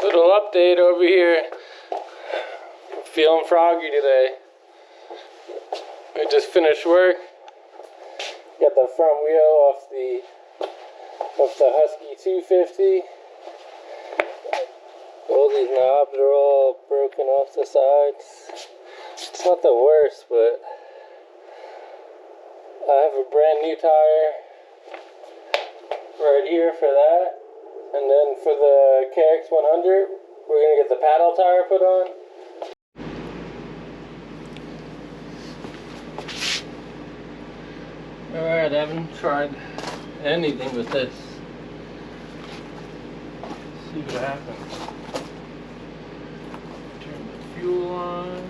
Little update over here. I'm feeling froggy today. I just finished work. Got the front wheel off the Husky 250. All these knobs are all broken off the sides. It's not the worst, but I have a brand new tire right here for that. And then for the KX100, we're going to get the paddle tire put on. Alright, I haven't tried anything with this. Let's see what happens. Turn the fuel on.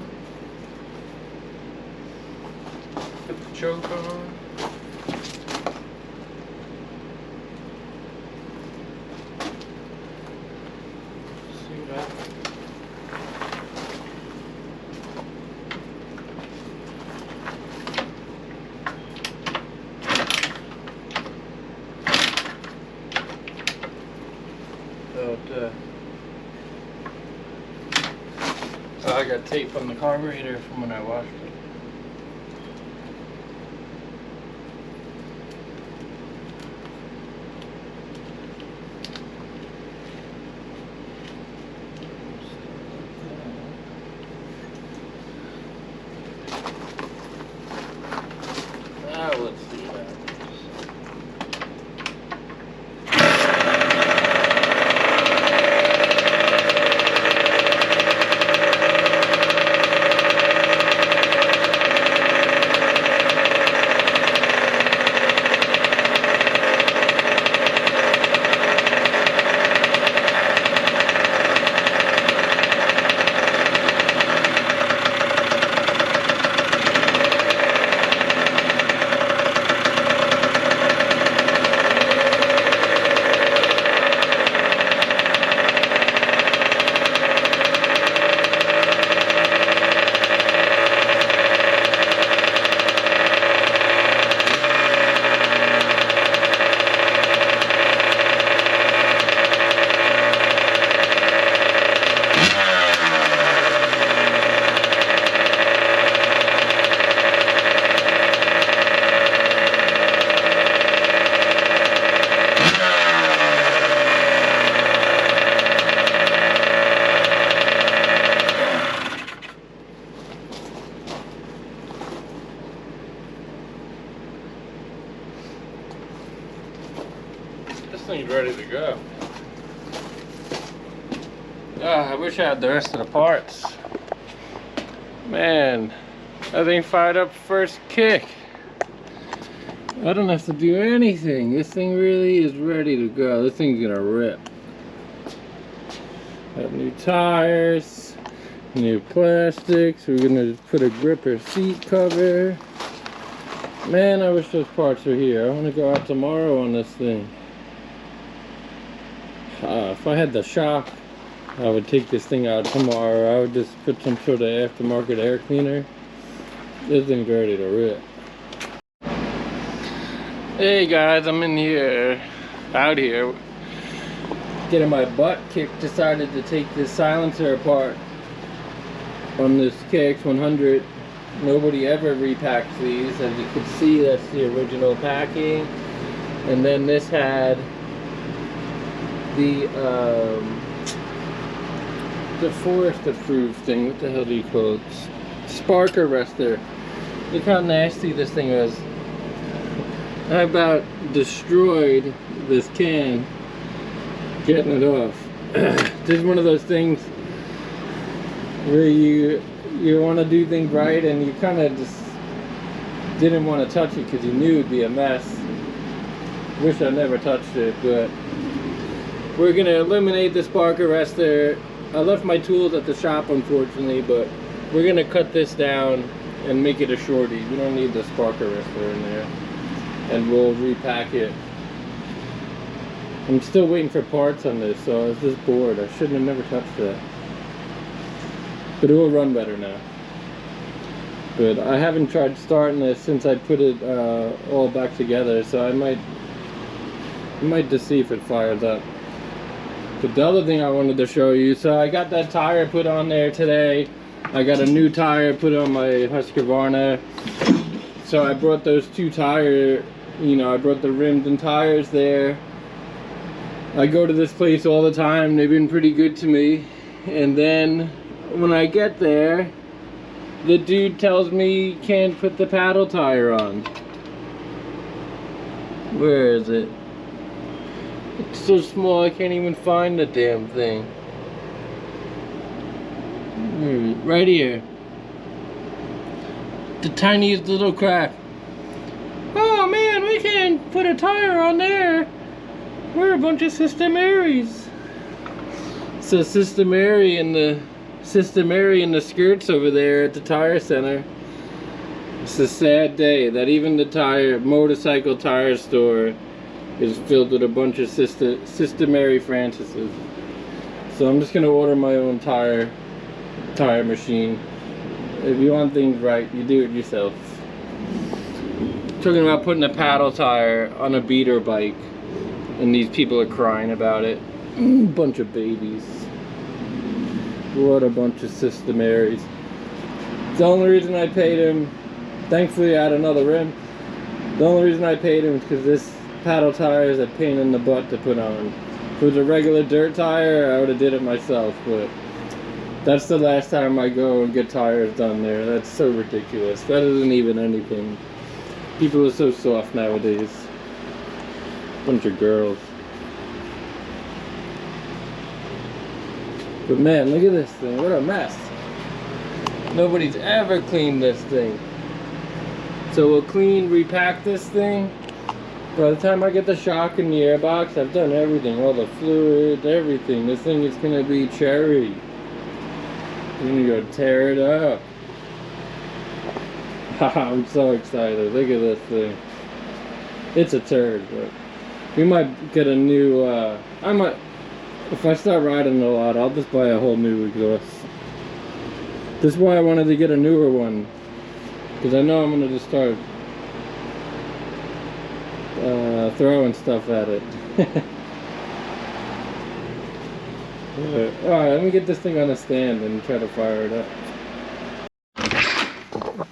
Put the choke on. I got tape on the carburetor from when I washed it. Now let's see what happens. This thing's ready to go. I wish I had the rest of the parts. Man, that thing fired up first kick. I don't have to do anything. This thing really is ready to go. This thing's gonna rip. Have new tires, new plastics. We're gonna put a gripper seat cover. Man, I wish those parts were here. I want to go out tomorrow on this thing. If I had the shock, I would take this thing out tomorrow. I would just put some sort of aftermarket air cleaner. This thing's ready to rip. Hey guys, I'm in here, out here, getting my butt kicked. Decided to take this silencer apart on this KX100. Nobody ever repacks these. As you can see, that's the original packing. And then this had the forest approved thing. What the hell do you call it? Spark arrestor. Look how nasty this thing was. I about destroyed this can getting it off. This is one of those things where you want to do things right and you kind of just didn't want to touch it because you knew it'd be a mess. Wish I never touched it, but we're gonna eliminate the spark arrestor. I left my tools at the shop, unfortunately, but we're gonna cut this down and make it a shorty. We don't need the spark arrestor in there, and we'll repack it. I'm still waiting for parts on this, so I was just bored. I shouldn't have never touched that, but it will run better now. But I haven't tried starting this since I put it all back together, so I might just see if it fires up. But the other thing I wanted to show you, so I got that tire put on there today. I got a new tire put on my Husqvarna. So I brought those two tires, you know, I brought the rims and tires there. I go to this place all the time. They've been pretty good to me. And then when I get there, the dude tells me he can't put the paddle tire on. Where is it? It's so small I can't even find the damn thing. Right here. The tiniest little crack. Oh man, we can't put a tire on there. We're a bunch of Sister Marys. So Sister Mary and the skirts over there at the tire center. It's a sad day that even the motorcycle tire store is filled with a bunch of Sister Mary Francises. So I'm just gonna order my own tire machine. If you want things right, you do it yourself. Talking about putting a paddle tire on a beater bike, and these people are crying about it. Bunch of babies. What a bunch of Sister Marys. The only reason I paid him, thankfully I had another rim. The only reason I paid him is because this paddle tire is a pain in the butt to put on. If it was a regular dirt tire, I would have did it myself, but that's the last time I go and get tires done there. That's so ridiculous. That isn't even anything. People are so soft nowadays. Bunch of girls. But man, look at this thing. What a mess. Nobody's ever cleaned this thing. So we'll repack this thing. By the time I get the shock and the airbox, I've done everything. All the fluids, everything. This thing is gonna be cherry. I'm gonna go tear it up. I'm so excited. Look at this thing. It's a turd, but we might get a new, if I start riding a lot, I'll just buy a whole new exhaust. This is why I wanted to get a newer one, because I know I'm gonna just start throwing stuff at it. Alright, let me get this thing on a stand and try to fire it up.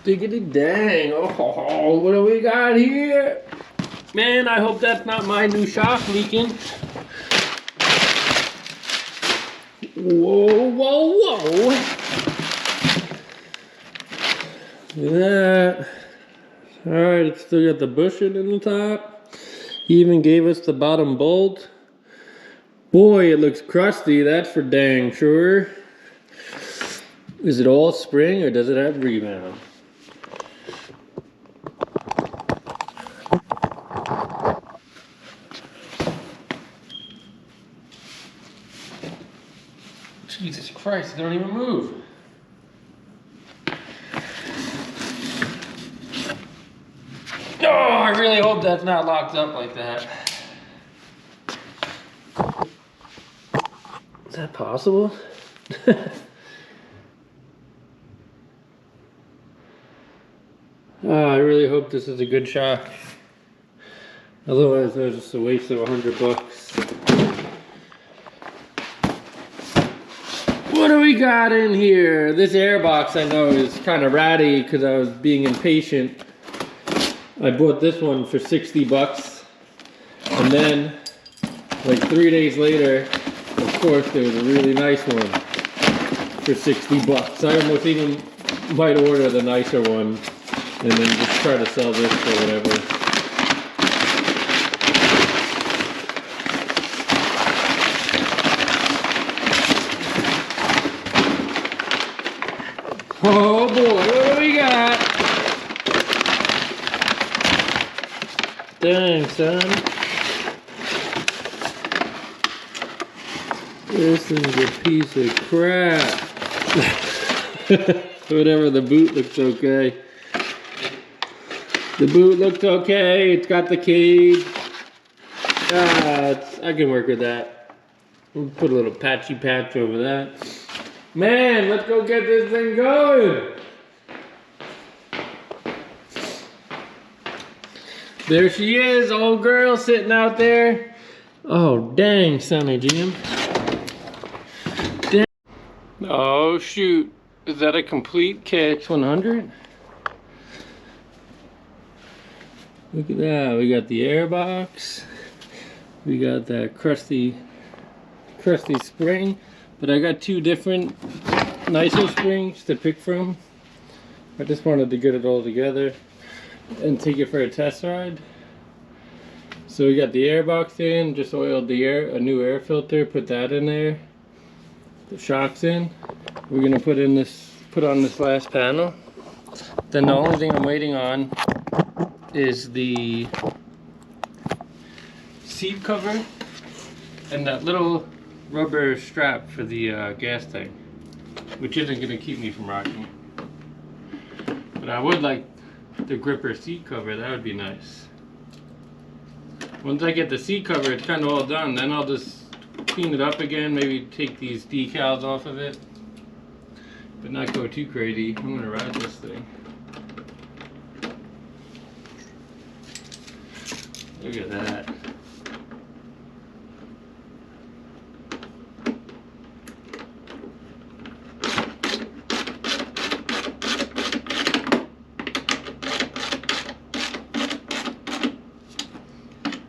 Diggity dang! Oh, what do we got here? Man, I hope that's not my new shock leaking. Whoa, whoa, whoa! Look at that. Alright, it's still got the bushing in the top. He even gave us the bottom bolt. Boy, it looks crusty, that's for dang sure. Is it all spring or does it have rebound? Jesus Christ, they don't even move. Oh, I really hope that's not locked up like that. Is that possible? Oh, I really hope this is a good shock. Otherwise, it's just a waste of $100. What do we got in here? This airbox I know is kind of ratty because I was being impatient. I bought this one for $60, and then like 3 days later, of course, there was a really nice one for $60. I almost even might order the nicer one and then just try to sell this for whatever. Oh boy, what do we got? Dang, son. This is a piece of crap. Whatever, the boot looks okay. The boot looks okay. It's got the cage. I can work with that. We'll put a little patchy patch over that. Man, let's go get this thing going. There she is, old girl sitting out there. Oh, dang, Sonny Jim. Oh shoot, is that a complete KX100? Look at that, we got the airbox, we got that crusty spring, but I got two different nicer springs to pick from. I just wanted to get it all together and take it for a test ride. So we got the airbox in, just oiled the a new air filter, put that in there. The shocks in. We're gonna put on this last panel. Then the only thing I'm waiting on is the seat cover and that little rubber strap for the gas tank, which isn't gonna keep me from rocking. But I would like the gripper seat cover. That would be nice. Once I get the seat cover, it's kind of all done. Then I'll just clean it up again, maybe take these decals off of it, but not go too crazy. I'm gonna ride this thing. Look at that.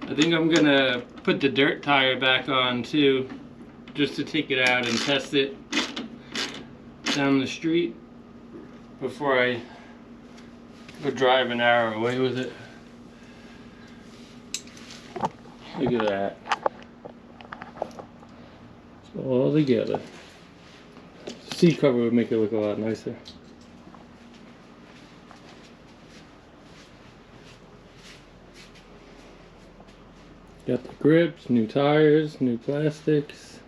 I think I'm gonna put the dirt tire back on too, just to take it out and test it down the street before I go drive an hour away with it. Look at that. It's all together. Seat cover would make it look a lot nicer. Got the grips, new tires, new plastics.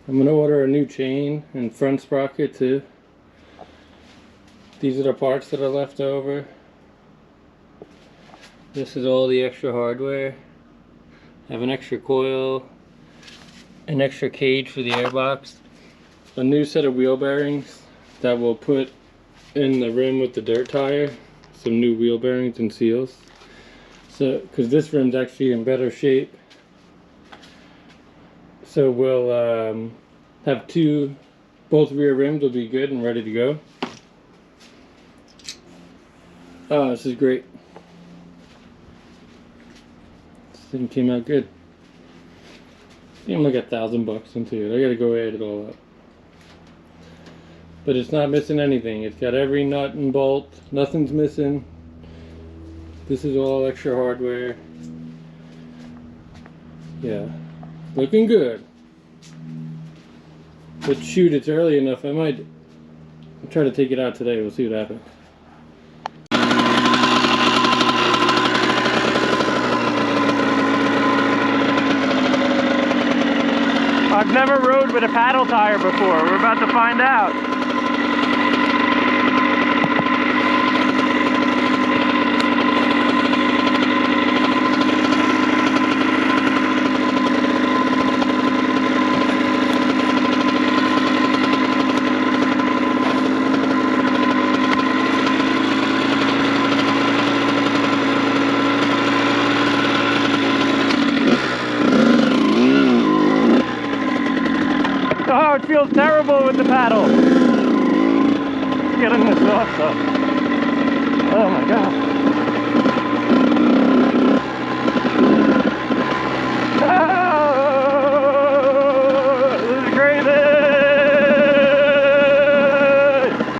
I'm gonna order a new chain and front sprocket too. These are the parts that are left over. This is all the extra hardware. I have an extra coil, an extra cage for the airbox, a new set of wheel bearings that we'll put in the rim with the dirt tire, some new wheel bearings and seals. So, because this rim's actually in better shape, so we'll have both rear rims will be good and ready to go. Oh, this is great. This thing came out good. I think I'm like $1,000 into it. I gotta go add it all up. But it's not missing anything. It's got every nut and bolt. Nothing's missing. This is all extra hardware. Yeah, looking good. But shoot, it's early enough. I might try to take it out today. We'll see what happens. I've never rode with a paddle tire before. We're about to find out. Oh, it feels terrible with the paddle. Getting this off, so. Oh my God.